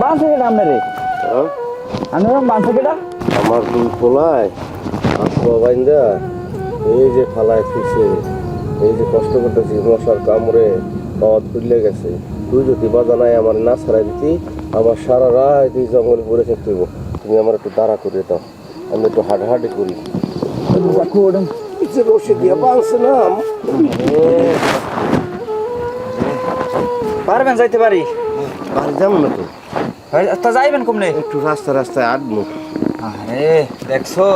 বাঁচে কেটা আপনারে? আপনার বাঁচে কেটা? আমার দুই পোলায় আত্মা বাইন্দা এই যে ফালায় থুইছে, এই যে কষ্ট করতেছি মশার কামড়ে পাওয়াত খুললে গেছে। তুই যদি বাজানায় আমার না ছাড়াই দিতি, আমার সারা রাত এই জঙ্গলে পড়ে থাকতে হইব। তুমি আমার একটু দাঁড়া করে দাও, আমি একটু হাঁটাহাঁটি করি। রসে দিয়া বাঁচছে না। পারবেন যাইতে পারি? বাড়ি যাবো না তো, তা যাইবেন কমনে? একটু রাস্তায় আটবো। আরে দেখছো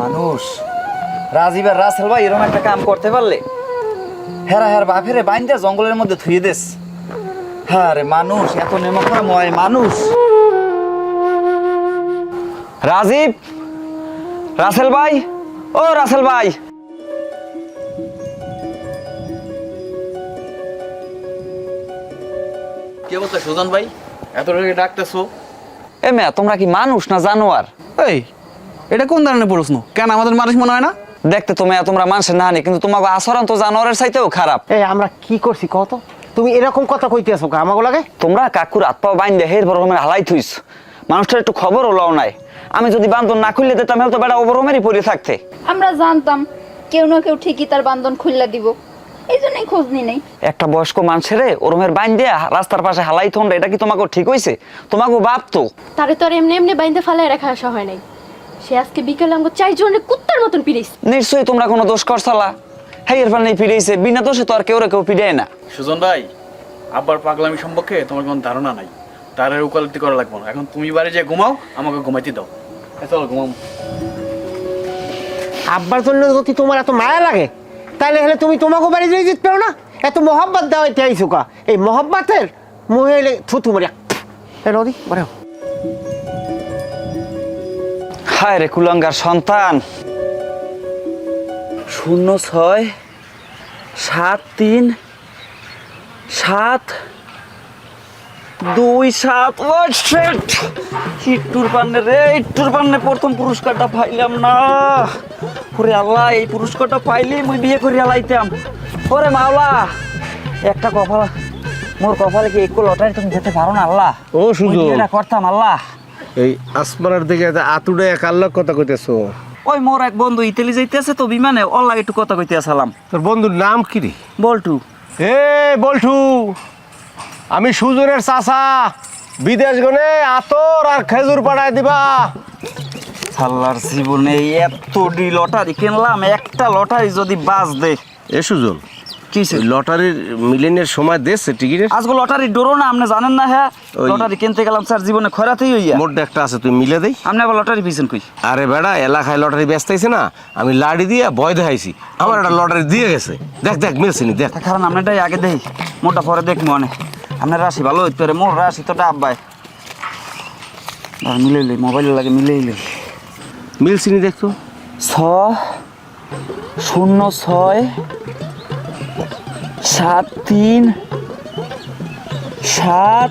মানুষ রাজীব আর রাসেল ভাই এরকম একটা কাম করতে পারলে, হেরা হের বাপেরে বাইন্দা জঙ্গলের মধ্যে থুয়ে দেস। হ্যাঁ রে মানুষ এত নেমখাময় মানুষ। রাজীব, রাসেল ভাই, ও রাসেল ভাই, কি অবস্থা সুজন ভাই? এত রেগে ডাকতেছো? এ মেয়া তোমরা কি মানুষ না জানোয়ার? এই এটা কোন ধরনের প্রশ্ন? কেন আমাদের মানুষ মনে হয় না? দেখতে তোমরা মানুষের না হানি, কিন্তু তোমাকে আচরণ তো জানোয়ারের চাইতেও খারাপ। এই আমরা কি করছি কত? তুমি এরকম কথা কইতে আছো আমাকে লাগে? তোমরা কাকুর হাত পা বাইন্দে হের বরমের হালাই থুইস, মানুষটার একটু খবর হলাও নাই। আমি যদি বান্ধন না খুললে দিতাম তো বেটা ওবরমেরই পড়ে থাকতে। আমরা জানতাম কেউ না কেউ ঠিকই তার বান্ধন খুললা দিব, এই জন্যই খোঁজ নি নেই। একটা বয়স্ক মানুষের ওরমের বাইন দিয়ে রাস্তার পাশে হালাই থন্ডা, এটা কি তোমাকে ঠিক হয়েছে? তোমাকে বাপ তো তারে তো আর এমনি এমনি বাইন্দে ফালাই রাখা আসা হয় নাই। সে আজকে বিকেলে আমাকে 4 জনের কুত্তার মতন পিড়াইছে। নিশ্চয়ই তোমরা কোনো দোষ করছালা। হ্যাঁ এর ফলে পিড়াইছে, বিনা দোষে তো আর কেউ পিড়ায় না। সুজন ভাই, আব্বার পাগলামি সম্পর্কে তোমার কোনো ধারণা নাই। তার উকালতি করা লাগবে না। এখন তুমি বাড়ি যে ঘুমাও, আমাকে ঘুমাইতে দাও। চলো ঘুমাও। আব্বার জন্য যদি তোমার এত মায়া লাগে, তাহলে হলে তুমি তোমাকে বাড়ি যেতে যেতে পারো না? এত মহব্বত দেওয়া আইসো কা? এই মহব্বতের মোহে থুতু মারিয়া নদী বাড়াও। হায় রে কুলাঙ্গার সন্তান। 06 73 7 2 7। ও শিট, ইট্টুর পান্নে রে, ইট্টুর পান্নে প্রথম পুরস্কারটা পাইলাম না। ওরে আল্লাহ, এই পুরস্কারটা পাইলে মুই বিয়ে করে আলাইতাম। ওরে মাওলা, একটা কপাল মোর কপালে কি একটু লটারি তুমি যেতে পারো না আল্লাহ? ও সুজন, বিয়েটা করতাম আল্লাহ। এই আসমানের দিকে আতুড়ে কাল্লার কথা কইতেছো? ওই মোর এক বন্ধু ইতালি যাইতেছে তো বিমানে, ওর লাগে একটু কথা কইতে আসলাম। তোর বন্ধুর নাম কি রে? বল্টু। এ বল্টু, আমি সুজনের চাচা, বিদেশ গনে আতর আর খেজুর পাঠায় দিবা। আল্লাহর জীবনে এত লটারি কিনলাম, একটা লটারি যদি বাজ দে। এ সুজন, কিসে লটারির মিলেনের সময় দেশে টিকিটের আজকে লটারি ডোরো না, আপনি জানেন না? হ্যাঁ ওই লটারি কিনতে গেলাম স্যার, জীবনে খরাতেই হইয়া। মোট একটা আছে, তুই মিলে দেই। আপনি আবার লটারি পিছেন কই? আরে বেড়া, এলাকায় লটারি ব্যস্ত হয়েছে না, আমি লাড়ি দিয়ে ভয় দেখাইছি, আমার একটা লটারি দিয়ে গেছে। দেখ দেখ মিলছে নি, দেখ। কারণ আপনারটাই আগে দেই, মোটা পরে দেখ মনে। আপনার রাশি ভালো হইতে পারে, মোর রাশি তো ডাব্বাই। মিলাইলে মোবাইলে লাগে, মিলাইলে মিলছে নি, দেখতো। 6 06 73 7